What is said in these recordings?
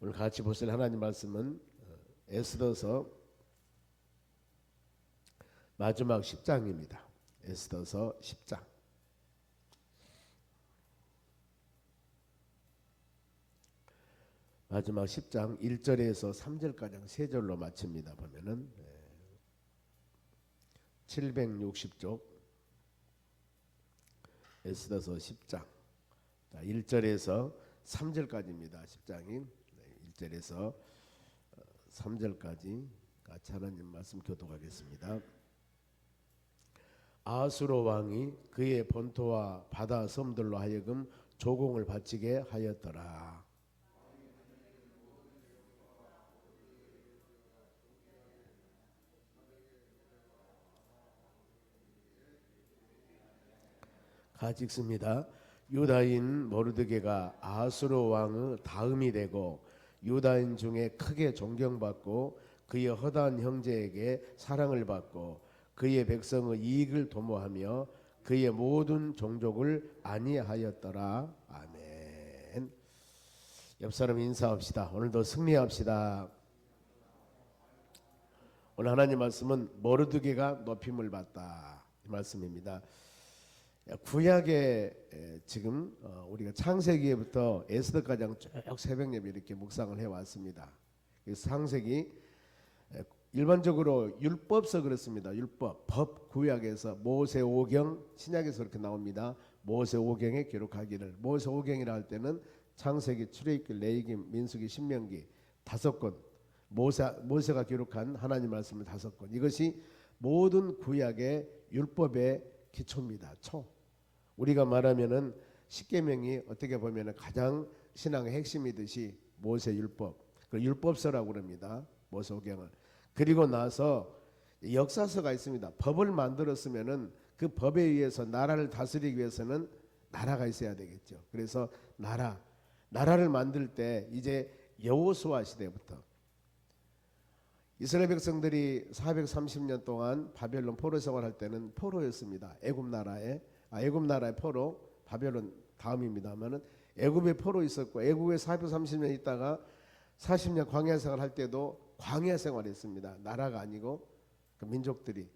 오늘 같이 보실 하나님 말씀은 에스더서 마지막 10장입니다. 에스더서 10장. 마지막 10장 1절에서 3절까지 3절로 마칩니다. 보면은 760쪽 에스더서 10장 1절에서 3절까지입니다. 10장이 1절에서 3절까지 같이 하나님 말씀 교독하겠습니다. 아수르 왕이 그의 본토와 바다 섬들로 하여금 조공을 바치게 하였더라. 같이 읽습니다. 유다인 모르드게가 아수르 왕의 다음이 되고 유다인 중에 크게 존경받고 그의 허다한 형제에게 사랑을 받고 그의 백성의 이익을 도모하며 그의 모든 종족을 안위하였더라. 아멘. 옆 사람 인사합시다. 오늘도 승리합시다. 오늘 하나님 말씀은 모르드게가 높임을 받다 이 말씀입니다. 구약에 지금 우리가 창세기부터 에스더까지 쭉 새벽 예배 이렇게 묵상을 해왔습니다. 창세기 일반적으로 율법서 그렇습니다. 율법, 법 구약에서 모세오경, 신약에서 그렇게 나옵니다. 모세오경에 기록하기를. 모세오경이라 할 때는 창세기, 출애굽기, 레위기, 민수기, 신명기 5권, 모세가 기록한 하나님 말씀을 5권. 이것이 모든 구약의 율법의 기초입니다. 우리가 말하면은 십계명이 어떻게 보면은 가장 신앙의 핵심이듯이 모세 율법, 그 율법서라고 그럽니다. 모세오경을. 그리고 나서 역사서가 있습니다. 법을 만들었으면은 그 법에 의해서 나라를 다스리기 위해서는 나라가 있어야 되겠죠. 그래서 나라를 만들 때 이제 여호수아 시대부터 이스라엘 백성들이 430년 동안 바벨론 포로 생활할 때는 포로였습니다. 애굽 나라의 포로, 바벨론 다음입니다만은 애굽에 포로 있었고 애굽에 430년 있다가 40년 광야 생활할 때도 광야 생활했습니다. 나라가 아니고 그 민족들이.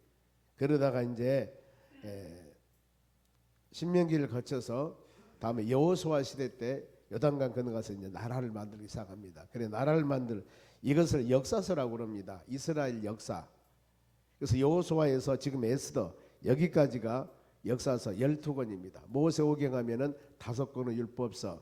그러다가 이제 신명기를 거쳐서 다음에 여호수아 시대 때 요단강 건너가서 이제 나라를 만들기 시작합니다. 그래 나라를 이것을 역사서라고 그럽니다. 이스라엘 역사. 그래서 여호수아에서 지금 에스더 여기까지가 역사서 12권입니다. 모세오경 하면은 5권의 율법서.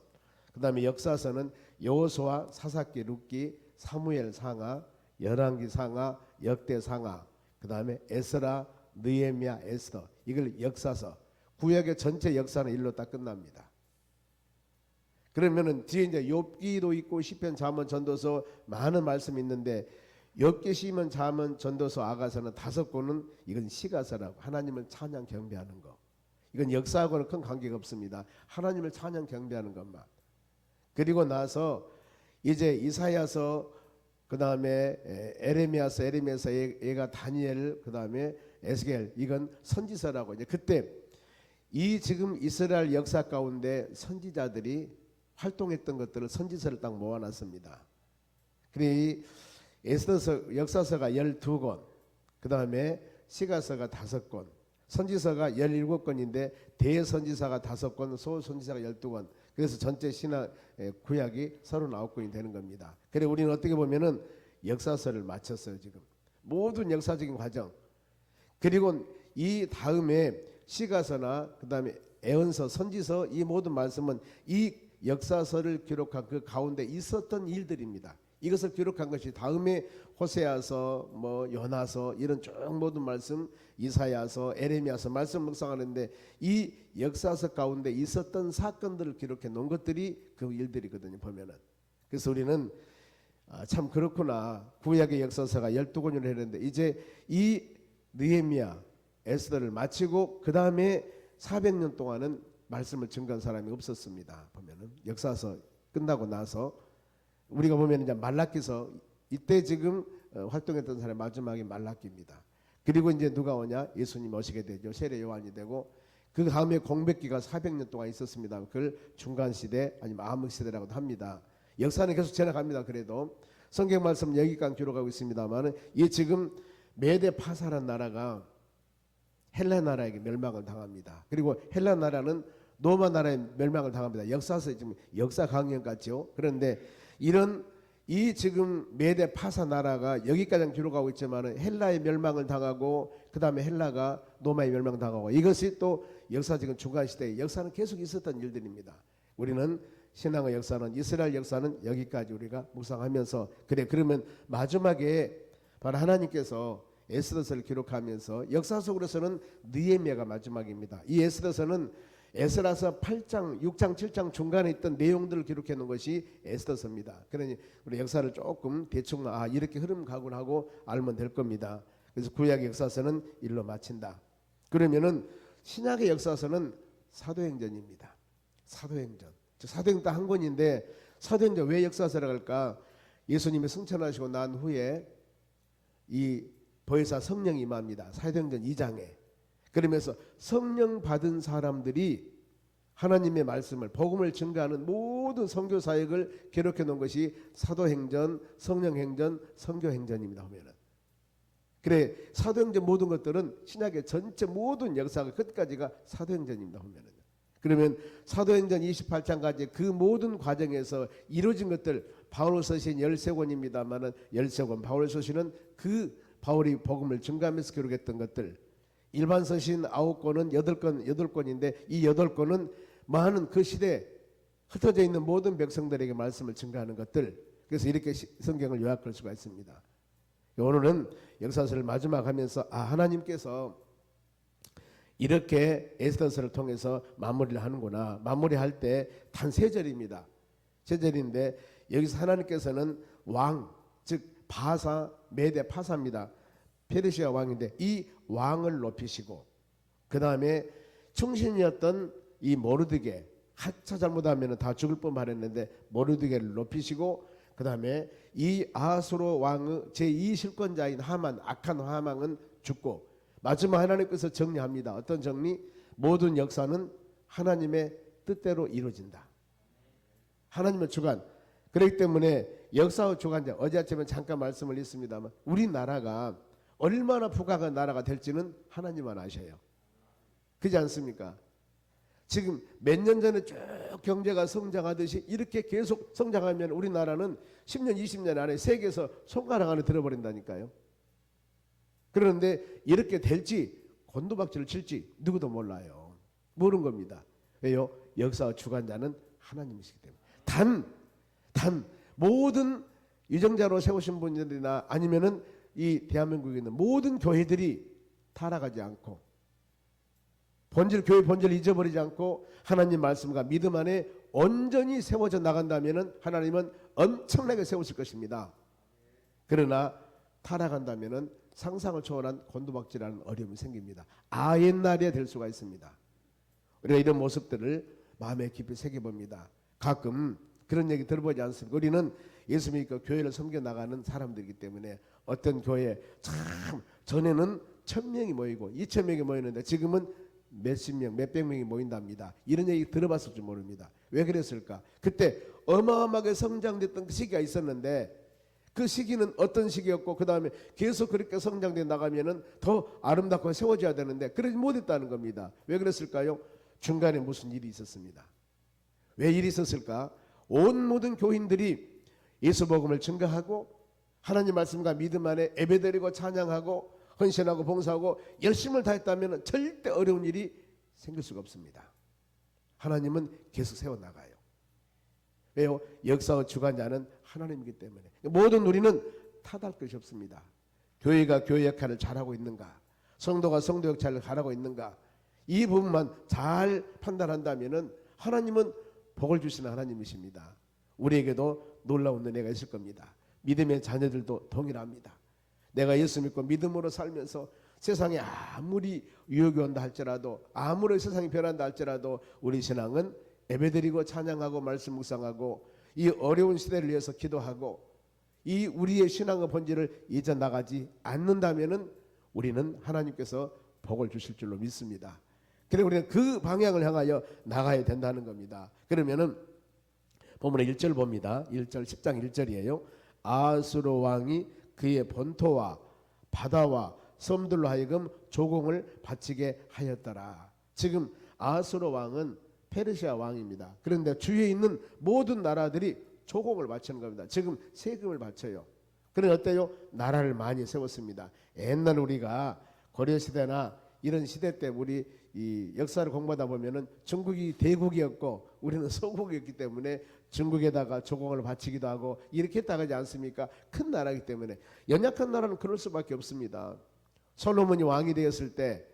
그다음에 역사서는 여호수아, 사사기, 룻기, 사무엘 상하, 열왕기 상하, 역대 상하. 그다음에 에스라, 느헤미야, 에스더. 이걸 역사서. 구약의 전체 역사는 일로 딱 끝납니다. 그러면은 뒤에 이제 욥기도 있고 시편, 잠언, 전도서 많은 말씀이 있는데 욥기, 시편, 잠언, 전도서, 아가서는 5권은 이건 시가서라고 하나님을 찬양 경배하는 거. 이건 역사하고는 큰 관계가 없습니다. 하나님을 찬양 경배하는 것만. 그리고 나서 이제 이사야서, 그 다음에 에레미야서, 얘가 다니엘, 그 다음에 에스겔, 이건 선지서라고. 이제 그때 이 지금 이스라엘 역사 가운데 선지자들이 활동했던 것들을 선지서를 딱 모아놨습니다. 그래 이 에스더서 역사서가 12권, 그 다음에 시가서가 5권, 선지서가 17권인데 대선지서가 5권, 소선지서가 12권. 그래서 전체 신학 구약이 39권이 되는 겁니다. 그래 우리는 어떻게 보면은 역사서를 마쳤어요. 지금 모든 역사적인 과정. 그리고 이 다음에 시가서나 그 다음에 애언서, 선지서, 이 모든 말씀은 이 역사서를 기록한 그 가운데 있었던 일들입니다. 이것을 기록한 것이 다음에 호세아서, 요나서 이런 쭉 모든 말씀, 이사야서, 에레미야서 말씀 묵상하는데 이 역사서 가운데 있었던 사건들을 기록해 놓은 것들이 그 일들이거든요. 보면은. 그래서 우리는 참 그렇구나. 구약의 역사서가 12권을 했는데 이제 이 느헤미야, 에스더를 마치고 그 다음에 400년 동안은 말씀을 증거한 사람이 없었습니다. 보면은 역사서 끝나고 나서 우리가 보면 이제 말라기서 이때 지금 활동했던 사람이 마지막이 말라기입니다. 그리고 이제 누가 오냐? 예수님 오시게 되죠. 세례 요한이 되고 그 다음에 공백기가 400년 동안 있었습니다. 그걸 중간 시대 아니면 암흑 시대라고도 합니다. 역사는 계속 지나갑니다. 그래도 성경 말씀 여기까지 기록하고 있습니다만, 이 지금 메데 파사란 나라가 헬라 나라에게 멸망을 당합니다. 그리고 헬라 나라는 로마 나라에 멸망을 당합니다. 역사서 지금 역사 강연 같죠. 그런데 이 지금 메데 파사 나라가 여기까지 기록하고 있지만 헬라의 멸망을 당하고 그 다음에 헬라가 로마의 멸망 당하고, 이것이 또 역사적인 중간 시대에 역사는 계속 있었던 일들입니다. 우리는 신앙의 역사는, 이스라엘 역사는 여기까지 우리가 묵상하면서, 그러면 마지막에 바로 하나님께서 에스더서를 기록하면서 역사 속으로서는 느헤미야가 마지막입니다. 이 에스더서는 에스라서 8장, 6장, 7장 중간에 있던 내용들을 기록해 놓은 것이 에스더서입니다. 그러니 우리 역사를 조금 대충 이렇게 흐름 가곤 하고 알면 될 겁니다. 그래서 구약의 역사서는 일로 마친다. 그러면은 신약의 역사서는 사도행전입니다. 사도행전. 사도행전 한 권인데, 사도행전 왜 역사서라고 할까? 예수님이 승천하시고 난 후에 이 보혜사 성령이 임합니다. 사도행전 2장에. 그러면서 성령 받은 사람들이 하나님의 말씀을, 복음을 증거하는 모든 선교 사역을 기록해 놓은 것이 사도행전, 성령행전, 선교행전입니다. 보면은. 그래, 사도행전 모든 것들은 신약의 전체 모든 역사가 끝까지가 사도행전입니다. 보면은. 그러면 사도행전 28장까지 그 모든 과정에서 이루어진 것들, 바울 서신 13권입니다만은 13권, 바울 서신은 그 바울이 복음을 증거하면서 기록했던 것들, 일반 서신 9권은 8권인데 이 8권은 많은 그 시대에 흩어져 있는 모든 백성들에게 말씀을 증거하는 것들, 그래서 이렇게 성경을 요약할 수가 있습니다. 오늘은 역사서를 마지막 하면서 하나님께서 이렇게 에스더서를 통해서 마무리를 하는구나. 마무리할 때 단 3절입니다. 3절인데 여기서 하나님께서는 왕, 즉 바사, 메데 파사입니다. 페르시아 왕인데 이 왕을 높이시고, 그 다음에 충신이었던 이 모르드게, 하차 잘못하면 다 죽을 뻔만 했는데 모르드게를 높이시고, 그 다음에 이 아하수로 왕의 제2실권자인 하만, 악한 하만은 죽고, 마지막 하나님께서 정리합니다. 어떤 정리? 모든 역사는 하나님의 뜻대로 이루어진다. 하나님의 주관. 그렇기 때문에 역사의 주관자, 어제 아침에 잠깐 말씀을 했습니다만 우리나라가 얼마나 부강한 나라가 될지는 하나님만 아셔요. 그렇지 않습니까? 지금 몇 년 전에 쭉 경제가 성장하듯이 이렇게 계속 성장하면 우리나라는 10년 20년 안에 세계에서 손가락 안에 들어버린다니까요. 그런데 이렇게 될지 곤두박질을 칠지 누구도 몰라요. 모르는 겁니다. 왜요? 역사의 주관자는 하나님이시기 때문에. 단 모든 유정자로 세우신 분들이나 아니면은 이 대한민국에 있는 모든 교회들이 타락하지 않고 교회 본질을 잊어버리지 않고 하나님 말씀과 믿음 안에 온전히 세워져 나간다면은 하나님은 엄청나게 세우실 것입니다. 그러나 타락한다면은 상상을 초월한 곤두박질하는 어려움이 생깁니다. 옛날에 될 수가 있습니다. 우리가 이런 모습들을 마음에 깊이 새겨봅니다. 가끔 그런 얘기 들어보지 않습니까? 우리는 예수 믿고 교회를 섬겨 나가는 사람들이기 때문에 어떤 교회 참 전에는 1000명이 모이고 2000명이 모이는데 지금은 몇십 명, 몇백 명이 모인답니다. 이런 얘기 들어봤을지 모릅니다. 왜 그랬을까? 그때 어마어마하게 성장됐던 그 시기가 있었는데 그 시기는 어떤 시기였고 그 다음에 계속 그렇게 성장돼 나가면은 더 아름답고 세워져야 되는데 그러지 못했다는 겁니다. 왜 그랬을까요? 중간에 무슨 일이 있었습니다. 왜 일이 있었을까? 온 모든 교인들이 예수 복음을 증거하고 하나님 말씀과 믿음 안에 예배드리고 찬양하고 헌신하고 봉사하고 열심을 다했다면 절대 어려운 일이 생길 수가 없습니다. 하나님은 계속 세워나가요. 왜요? 역사의 주관자는 하나님이기 때문에. 모든 우리는 탓할 것이 없습니다. 교회가 교회 역할을 잘하고 있는가, 성도가 성도 역할을 잘하고 있는가, 이 부분만 잘 판단한다면 하나님은 복을 주시는 하나님이십니다. 우리에게도 놀라운 은혜가 있을 겁니다. 믿음의 자녀들도 동일합니다. 내가 예수 믿고 믿음으로 살면서 세상에 아무리 유혹이 온다 할지라도, 아무리 세상이 변한다 할지라도 우리 신앙은 예배드리고 찬양하고 말씀 묵상하고 이 어려운 시대를 위해서 기도하고 이 우리의 신앙의 본질을 잊어나가지 않는다면 우리는 하나님께서 복을 주실 줄로 믿습니다. 그래서 우리는 그 방향을 향하여 나가야 된다는 겁니다. 그러면은 본문의 1절 봅니다. 1절 10장 1절이에요. 아수르 왕이 그의 본토와 바다와 섬들로 하여금 조공을 바치게 하였더라. 지금 아수르 왕은 페르시아 왕입니다. 그런데 주위에 있는 모든 나라들이 조공을 바치는 겁니다. 지금 세금을 바쳐요. 그런데 어때요? 나라를 많이 세웠습니다. 옛날 우리가 고려시대나 이런 시대 때 우리 이 역사를 공부하다 보면은 중국이 대국이었고 우리는 소국이었기 때문에 중국에다가 조공을 바치기도 하고 이렇게 했다 하지 않습니까? 큰 나라이기 때문에. 연약한 나라는 그럴 수밖에 없습니다. 솔로몬이 왕이 되었을 때,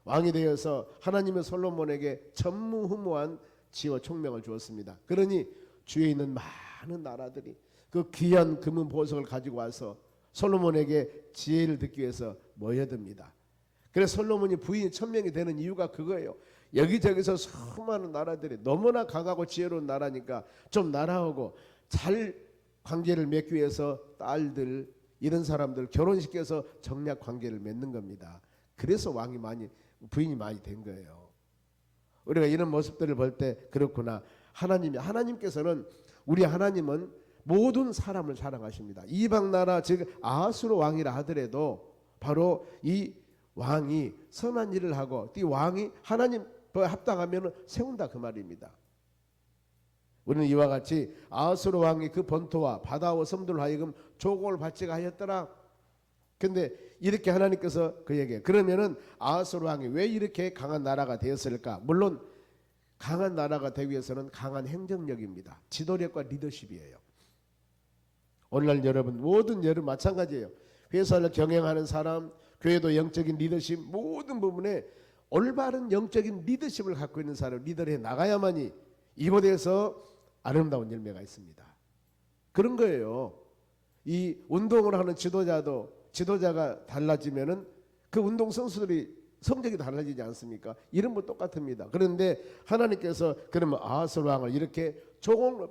왕이 되어서 하나님의 솔로몬에게 전무후무한 지와 총명을 주었습니다. 그러니 주위에 있는 많은 나라들이 그 귀한 금은 보석을 가지고 와서 솔로몬에게 지혜를 듣기 위해서 모여듭니다. 그래서 솔로몬이 부인이 1000명이 되는 이유가 그거예요. 여기저기서 수많은 나라들이 너무나 강하고 지혜로운 나라니까 좀 나라하고 잘 관계를 맺기 위해서 딸들 이런 사람들 결혼시켜서 정략 관계를 맺는 겁니다. 그래서 왕이 많이 부인이 많이 된 거예요. 우리가 이런 모습들을 볼 때 그렇구나. 하나님께서는 우리 하나님은 모든 사람을 사랑하십니다. 이방 나라 즉 아수르 왕이라 하더라도 바로 이 왕이 선한 일을 하고 이 왕이 하나님과 합당하면 세운다 그 말입니다. 우리는 이와 같이 아수르 왕이 그 본토와 바다와 섬들로 하여금 조공을 바치게 하였더라. 근데 이렇게 하나님께서 그에게 그러면은 아수르 왕이 왜 이렇게 강한 나라가 되었을까? 물론 강한 나라가 되기 위해서는 강한 행정력입니다. 지도력과 리더십이에요. 오늘날 여러분 모든 여러분 마찬가지예요. 회사를 경영하는 사람, 교회도 영적인 리더십 모든 부분에 올바른 영적인 리더십을 갖고 있는 사람 리더를 해 나가야만이 이곳에서 아름다운 열매가 있습니다. 그런 거예요. 이 운동을 하는 지도자가 달라지면은 그 운동 선수들이 성적이 달라지지 않습니까? 이름은 똑같습니다. 그런데 하나님께서 그러면 아하스 왕을 이렇게 조공을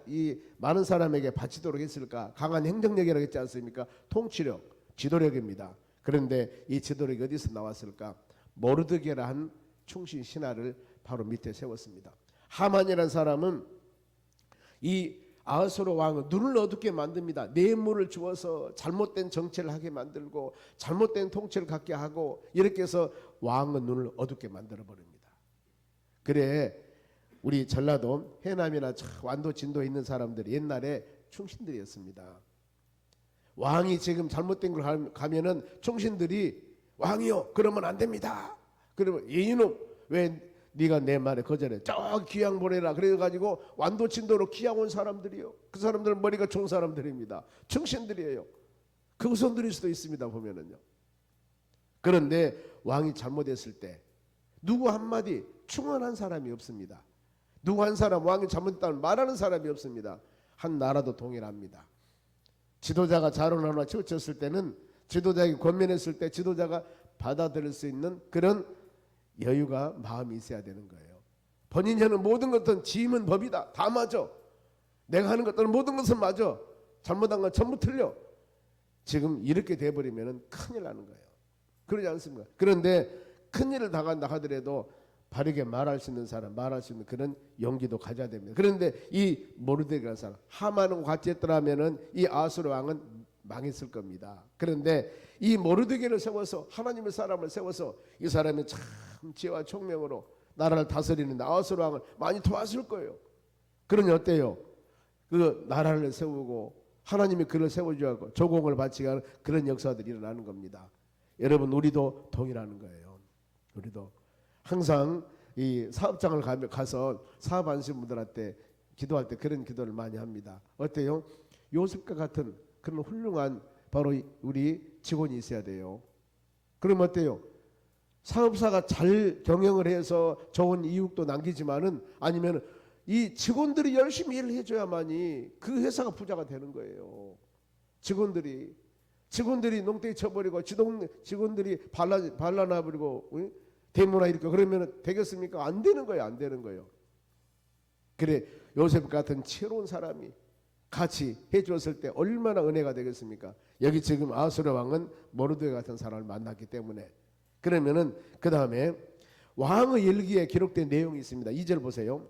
이 많은 사람에게 바치도록 했을까? 강한 행정력이라고 했지 않습니까? 통치력, 지도력입니다. 그런데 이 지도력이 어디서 나왔을까? 모르드게라 한 충신 신하를 바로 밑에 세웠습니다. 하만이라는 사람은 이 아하스로 왕은 눈을 어둡게 만듭니다. 뇌물을 주어서 잘못된 정치를 하게 만들고 잘못된 통치를 갖게 하고 이렇게 해서 왕은 눈을 어둡게 만들어 버립니다. 그래 우리 전라도 해남이나 완도 진도에 있는 사람들이 옛날에 충신들이었습니다. 왕이 지금 잘못된 걸 가면은 충신들이 왕이요 그러면 안 됩니다. 그러면 이놈 왜 네가 내 말에 거절해? 저 귀양 보내라. 그래가지고 완도 진도로 귀양 온 사람들이요. 그 사람들은 머리가 좋은 사람들입니다. 충신들이에요. 그 후손들일 수도 있습니다. 보면은요. 그런데 왕이 잘못했을 때 누구 한마디 충원한 사람이 없습니다. 누구 한 사람 왕이 잘못했다면 말하는 사람이 없습니다. 한 나라도 동일합니다. 지도자가 자론을 하나 치우쳤을 때는 지도자에게 권면했을 때 지도자가 받아들일 수 있는 그런 여유가 마음이 있어야 되는 거예요. 본인이 하는 모든 것들은 지음은 법이다. 다 맞아. 내가 하는 것들은 모든 것은 맞아. 잘못한 건 전부 틀려. 지금 이렇게 돼버리면 큰일 나는 거예요. 그러지 않습니까? 그런데 큰일을 당한다 하더라도 바르게 말할 수 있는 사람, 말할 수 있는 그런 용기도 가져야 됩니다. 그런데 이 모르드게라는 사람, 하만과 같이 했더라면은 이 아수르 왕은 망했을 겁니다. 그런데 이 모르드게를 세워서 하나님의 사람을 세워서 이 사람이 참 지혜와 총명으로 나라를 다스리는 아수르 왕을 많이 도왔을 거예요. 그러니 어때요? 그 나라를 세우고 하나님이 그를 세워주고 조공을 바치게 하는 그런 역사들이 일어나는 겁니다. 여러분 우리도 동일하는 거예요. 우리도 항상 이 사업장을 가서 사업하시는 분들한테 기도할 때 그런 기도를 많이 합니다. 어때요? 요셉과 같은 그런 훌륭한 바로 우리 직원이 있어야 돼요. 그럼 어때요? 사업사가 잘 경영을 해서 좋은 이익도 남기지만은 아니면 이 직원들이 열심히 일을 해줘야만이 그 회사가 부자가 되는 거예요. 직원들이 농땡이 쳐버리고 직원들이 발라놔버리고 대문화 이렇게 그러면 되겠습니까? 안 되는 거예요. 안 되는 거예요. 그래 요셉 같은 지혜로운 사람이 같이 해주었을 때 얼마나 은혜가 되겠습니까? 여기 지금 아수르 왕은 모르드게 같은 사람을 만났기 때문에 그러면은 그 다음에 왕의 일기에 기록된 내용이 있습니다. 2절 보세요.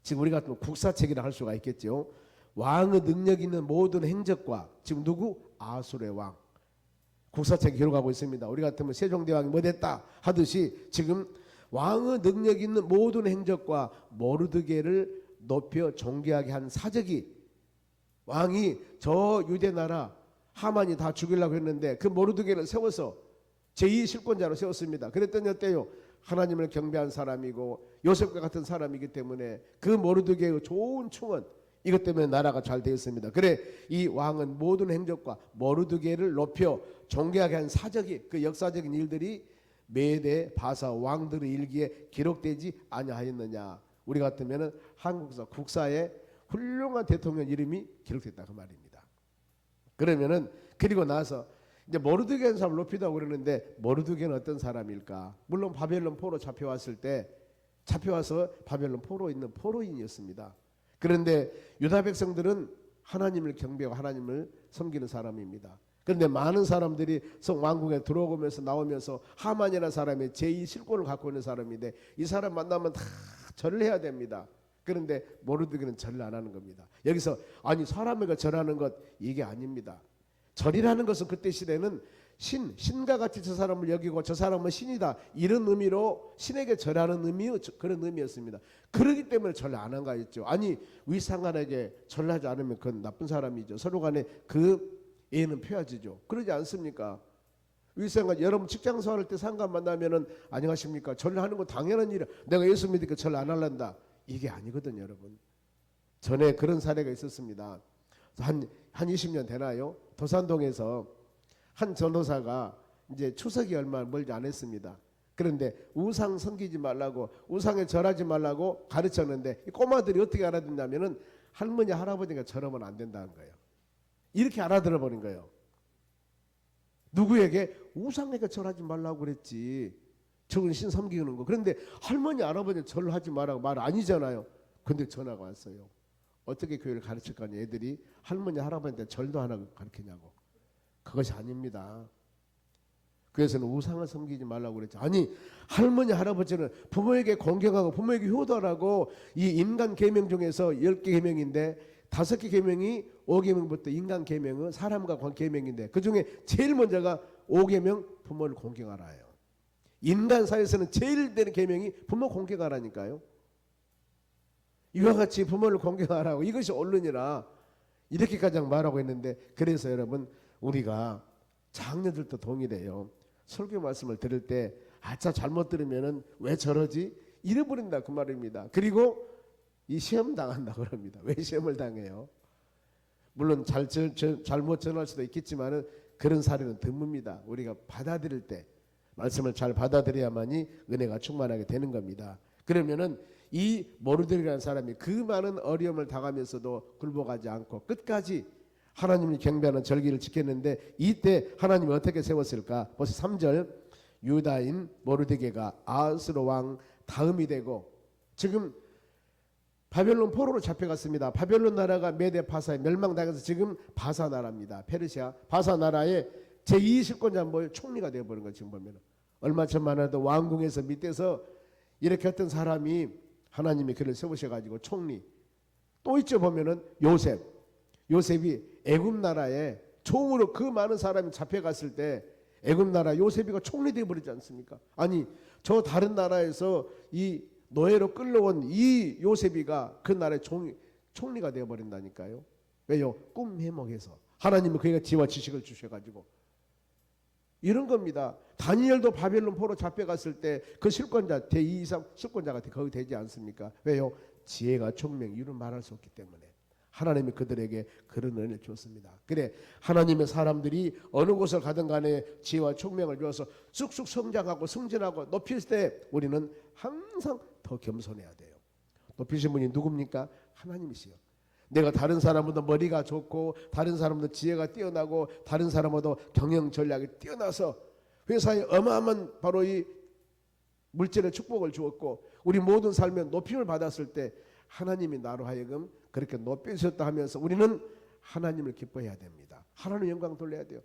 지금 우리 같으면 국사책이라 할 수가 있겠죠. 왕의 능력 있는 모든 행적과 지금 누구? 아수르의 왕. 국사책이 기록하고 있습니다. 우리 같으면 세종대왕이 뭐됐다 하듯이 지금 왕의 능력 있는 모든 행적과 모르드게를 높여 존귀하게 한 사적이, 왕이 저 유대나라 하만이 다 죽이려고 했는데 그 모르드게를 세워서 제2 실권자로 세웠습니다. 그랬더니 어때요? 하나님을 경배한 사람이고 요셉과 같은 사람이기 때문에 그 모르드게의 좋은 충원, 이것 때문에 나라가 잘 되었습니다. 그래 이 왕은 모든 행적과 모르드게를 높여 존귀하게 한 사적이, 그 역사적인 일들이 메대 바사 왕들의 일기에 기록되지 아니하였느냐. 우리 같으면은 한국사 국사에 훌륭한 대통령 이름이 기록됐다 그 말입니다. 그러면은 그리고 나서 이제 모르드게는 사람을 높이다고 그러는데 모르드게는 어떤 사람일까? 물론 바벨론 포로 잡혀왔을 때 잡혀와서 바벨론 포로 있는 포로인이었습니다. 그런데 유다 백성들은 하나님을 경배하고 하나님을 섬기는 사람입니다. 그런데 많은 사람들이 왕궁에 들어오면서 나오면서 하만이라는 사람의 제2 실권을 갖고 있는 사람인데 이 사람 만나면 다 절을 해야 됩니다. 그런데 모르드게는 절을 안 하는 겁니다. 여기서 아니 사람에게 절하는 것 이게 아닙니다. 절이라는 것은 그때 시대는 신과 같이 저 사람을 여기고 저 사람은 신이다 이런 의미로 신에게 절하는 그런 의미였습니다. 그러기 때문에 절을 안 한가 했죠. 아니 위상관에게 절하지 않으면 그건 나쁜 사람이죠. 서로 간에 그 예는 펴야지죠. 그러지 않습니까? 위상관 여러분 직장 생활할 때 상관 만나면은 안녕하십니까 절하는 거 당연한 일이야. 내가 예수 믿으니까 절 안 할란다. 이게 아니거든요, 여러분. 전에 그런 사례가 있었습니다. 한 20년 되나요? 도산동에서 한 전도사가 이제 추석이 얼마 멀지 않았습니다. 그런데 우상 섬기지 말라고, 우상에 절하지 말라고 가르쳤는데 이 꼬마들이 어떻게 알아듣냐면은 할머니 할아버지가 절하면 안 된다는 거예요. 이렇게 알아들어 버린 거예요. 누구에게? 우상에게 절하지 말라고 그랬지. 저건 신 섬기는 거. 그런데 할머니 할아버지 절하지 말라고 말 아니잖아요. 근데 전화가 왔어요. 어떻게 교회를 가르칠 거냐. 애들이 할머니 할아버지한테 절도 하나 가르치냐고. 그것이 아닙니다. 그래서는 우상을 섬기지 말라고 그랬죠. 아니 할머니 할아버지는 부모에게 공경하고 부모에게 효도하라고 이 인간 계명 중에서 10개 계명인데 5개 계명이 5계명부터 인간 계명은 사람과 관 계명인데 그중에 제일 먼저가 5계명 부모를 공경하라예요. 인간 사회에서는 제일 되는 계명이 부모 공경하라니까요. 이와 같이 부모를 공경하라고 이것이 옳으니라 이렇게까지 말하고 있는데 그래서 여러분 우리가 장녀들도 동일해요. 설교 말씀을 들을 때 아차 잘못 들으면은 왜 저러지? 잃어버린다 그 말입니다. 그리고 이 시험 당한다 그럽니다. 왜 시험을 당해요? 물론 잘못 전할 수도 있겠지만은 그런 사례는 드뭅니다. 우리가 받아들일 때 말씀을 잘 받아들여야만이 은혜가 충만하게 되는 겁니다. 그러면은 이 모르드게라는 사람이 그 많은 어려움을 당하면서도 굴복하지 않고 끝까지 하나님을 경배하는 절기를 지켰는데 이때 하나님이 어떻게 세웠을까? 벌써 3절 유다인 모르드게가 아하스로 왕 다음이 되고 지금 바벨론 포로로 잡혀갔습니다. 바벨론 나라가 메데 바사에 멸망당해서 지금 바사 나라입니다. 페르시아 바사 나라의 제2 실권자 총리가 되어버린 거예요. 지금 보면 얼마 전만 해도 왕궁에서 밑에서 이렇게 어떤 사람이 하나님이 그를 세우셔가지고 총리 또 있죠. 보면은 요셉이 애굽 나라에 총으로 그 많은 사람이 잡혀갔을 때 애굽 나라 요셉이가 총리 되어버리지 않습니까? 아니 저 다른 나라에서 이 노예로 끌려온 이 요셉이가 그 나라의 총리가 되어버린다니까요. 왜요? 꿈 해몽해서 하나님은 그에게 지혜와 지식을 주셔가지고 이런 겁니다. 다니엘도 바벨론 포로 잡혀갔을 때 그 실권자 대2 이상 실권자가 거기 되지 않습니까? 왜요? 지혜가 총명 이유를 말할 수 없기 때문에 하나님이 그들에게 그런 은혜를 줬습니다. 그래 하나님의 사람들이 어느 곳을 가든 간에 지혜와 총명을 주어서 쑥쑥 성장하고 승진하고 높일 때 우리는 항상 더 겸손해야 돼요. 높이신 분이 누굽니까? 하나님이시요. 내가 다른 사람보다 머리가 좋고 다른 사람보다 지혜가 뛰어나고 다른 사람보다 경영 전략이 뛰어나서 회사에 어마어마한 바로 이 물질의 축복을 주었고 우리 모든 삶에 높임을 받았을 때 하나님이 나로 하여금 그렇게 높여주셨다 하면서 우리는 하나님을 기뻐해야 됩니다. 하나님 영광 돌려야 돼요.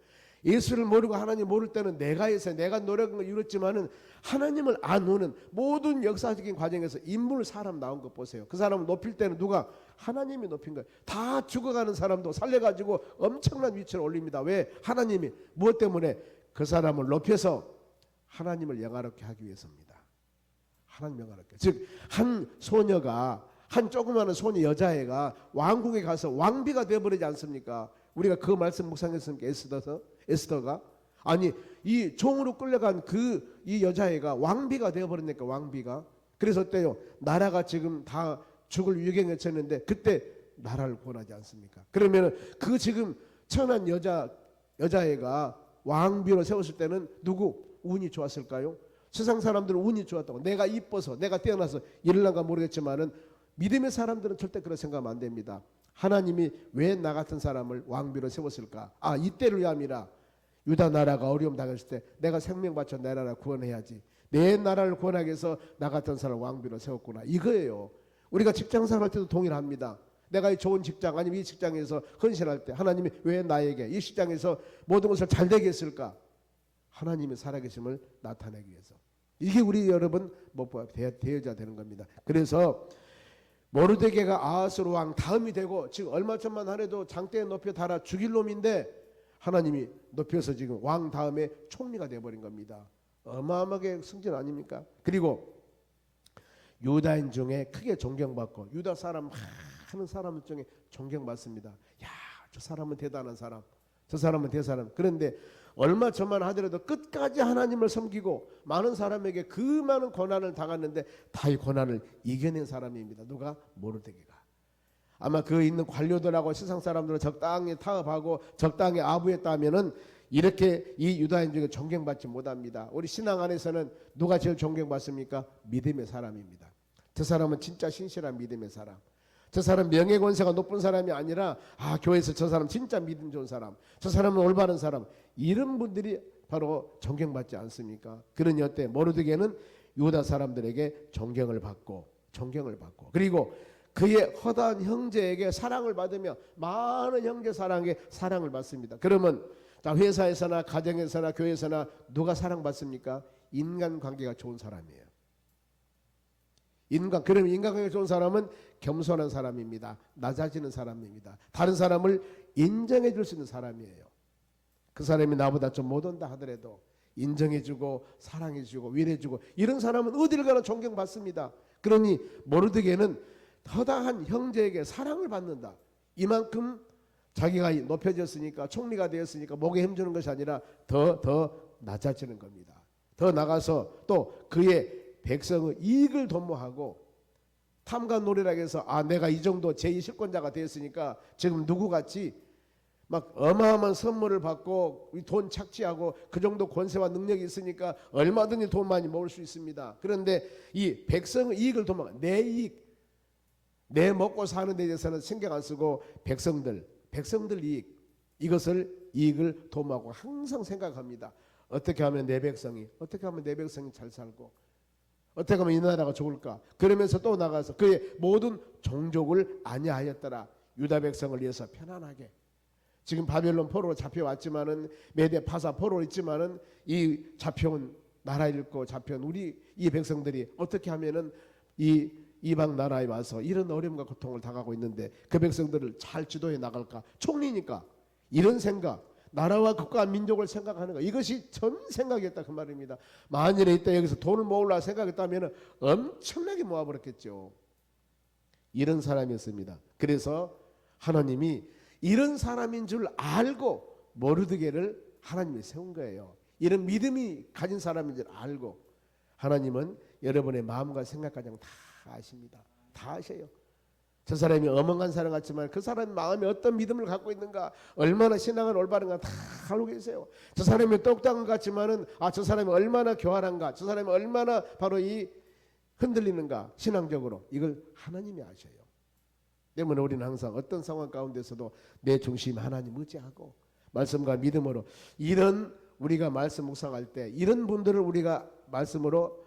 예수를 모르고 하나님 모를 때는 내가 해서 내가 노력을 이뤘지만은 하나님을 아는 모든 역사적인 과정에서 인물 사람 나온 거 보세요. 그 사람을 높일 때는 누가? 하나님이 높인 거예요. 다 죽어가는 사람도 살려가지고 엄청난 위치를 올립니다. 왜? 하나님이. 무엇 때문에? 그 사람을 높여서 하나님을 영화롭게 하기 위해서입니다. 하나님 영화롭게. 즉 한 소녀가, 한 조그마한 소녀 여자애가 왕궁에 가서 왕비가 되어버리지 않습니까? 우리가 그 말씀 묵상했으니까 에스더가 아니 이 종으로 끌려간 그 이 여자애가 왕비가 되어버리니까 왕비가. 그래서 어때요? 나라가 지금 다 죽을 위경에 처했는데 그때 나라를 구원하지 않습니까? 그러면 그 지금 천한 여자애가 왕비로 세웠을 때는 누구 운이 좋았을까요? 세상 사람들은 운이 좋았다고, 내가 이뻐서 내가 태어나서 이럴란가 모르겠지만은 믿음의 사람들은 절대 그런 생각하면 안 됩니다. 하나님이 왜 나 같은 사람을 왕비로 세웠을까? 아, 이때를 위함이라. 유다 나라가 어려움 당했을 때 내가 생명 바쳐 내 나라 구원해야지. 내 나라를 구원하기 위해서 나 같은 사람을 왕비로 세웠구나. 이거예요. 우리가 직장생활 할 때도 동일합니다. 내가 이 좋은 직장 아니면 이 직장에서 헌신할 때 하나님이 왜 나에게 이 직장에서 모든 것을 잘 되게 했을까? 하나님의 살아계심을 나타내기 위해서. 이게 우리 여러분 대여자 되는 겁니다. 그래서 모르드게가 아하스로 왕 다음이 되고 지금 얼마 전만 하래도 장대에 높여 달아 죽일 놈인데 하나님이 높여서 지금 왕 다음에 총리가 되어버린 겁니다. 어마어마하게 승진 아닙니까? 그리고 유다인 중에 크게 존경받고 유다 사람 많은 사람 중에 존경받습니다. 야, 저 사람은 대단한 사람, 저 사람은 대사람. 그런데 얼마 전만 하더라도 끝까지 하나님을 섬기고 많은 사람에게 그 많은 고난을 당했는데 다 이 고난을 이겨낸 사람입니다. 누가? 모르드게가. 아마 그 있는 관료들하고 세상 사람들은 적당히 타협하고 적당히 아부했다면은 이렇게 이 유다인 중에 존경받지 못합니다. 우리 신앙 안에서는 누가 제일 존경받습니까? 믿음의 사람입니다. 저 사람은 진짜 신실한 믿음의 사람. 저 사람 명예 권세가 높은 사람이 아니라 교회에서 저 사람 진짜 믿음 좋은 사람, 저 사람은 올바른 사람, 이런 분들이 바로 존경받지 않습니까? 그러니 어때? 모르드게는 유다 사람들에게 존경을 받고 그리고 그의 허다한 형제에게 사랑을 받으며 많은 형제 사랑에 사랑을 받습니다. 그러면 회사에서나 가정에서나 교회에서나 누가 사랑받습니까? 인간관계가 좋은 사람이에요. 그러면 인간관계가 좋은 사람은 겸손한 사람입니다. 낮아지는 사람입니다. 다른 사람을 인정해 줄 수 있는 사람이에요. 그 사람이 나보다 좀 못한다 하더라도 인정해주고 사랑해주고 위로해주고 이런 사람은 어딜 가나 존경받습니다. 그러니 모르드게는 허다한 형제에게 사랑을 받는다. 이만큼 자기가 높여졌으니까 총리가 되었으니까 목에 힘주는 것이 아니라 더 낮아지는 겁니다. 더 나가서 또 그의 백성의 이익을 도모하고 탐관놀이라고 해서 내가 이 정도 제2실권자가 되었으니까 지금 누구같이 막 어마어마한 선물을 받고 돈 착취하고 그 정도 권세와 능력이 있으니까 얼마든지 돈 많이 모을 수 있습니다. 그런데 이 백성의 이익을 도모하고 내 이익, 내 먹고 사는 데 대해서는 신경 안 쓰고 백성들 이익, 이익을 도모하고 항상 생각합니다. 어떻게 하면 내 백성이 잘 살고 어떻게 하면 이 나라가 좋을까? 그러면서 또 나가서 그의 모든 종족을 안위하였더라. 유다 백성을 위해서 편안하게. 지금 바벨론 포로로 잡혀왔지만은 메대 파사 포로로 있지만은 이 잡혀온 나라 잃고 잡혀온 우리 이 백성들이 어떻게 하면은 이 이방 나라에 와서 이런 어려움과 고통을 당하고 있는데 그 백성들을 잘 지도해 나갈까? 총리니까 이런 생각. 나라와 국가 민족을 생각하는 거 이것이 전 생각이었다 그 말입니다. 만일에 이때 여기서 돈을 모으려고 생각했다면 엄청나게 모아버렸겠죠. 이런 사람이었습니다. 그래서 하나님이 이런 사람인 줄 알고 모르드게를 하나님이 세운 거예요. 이런 믿음이 가진 사람인 줄 알고. 하나님은 여러분의 마음과 생각까지 다 아십니다. 다 아셔요. 저 사람이 어멍한 사람 같지만 그 사람 마음에 어떤 믿음을 갖고 있는가, 얼마나 신앙을 올바른가 다 알고 계세요. 저 사람이 똑딱한 것 같지만은 저 사람이 얼마나 교활한가, 저 사람이 얼마나 바로 이 흔들리는가 신앙적으로 이걸 하나님이 아셔요. 때문에 우리는 항상 어떤 상황 가운데서도 내 중심 하나님 의지하고 말씀과 믿음으로 이런 우리가 말씀 묵상할 때 이런 분들을 우리가 말씀으로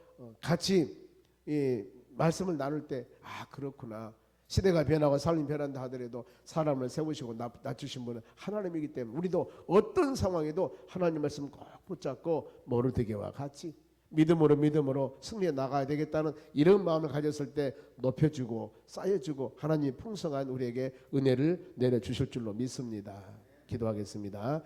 같이 이 말씀을 나눌 때 그렇구나. 시대가 변하고 삶이 변한다 하더라도 사람을 세우시고 낮추신 분은 하나님이기 때문에 우리도 어떤 상황에도 하나님 말씀 꼭 붙잡고 모르드게와 같이 믿음으로 승리해 나가야 되겠다는 이런 마음을 가졌을 때 높여주고 쌓여주고 하나님 풍성한 우리에게 은혜를 내려주실 줄로 믿습니다. 기도하겠습니다.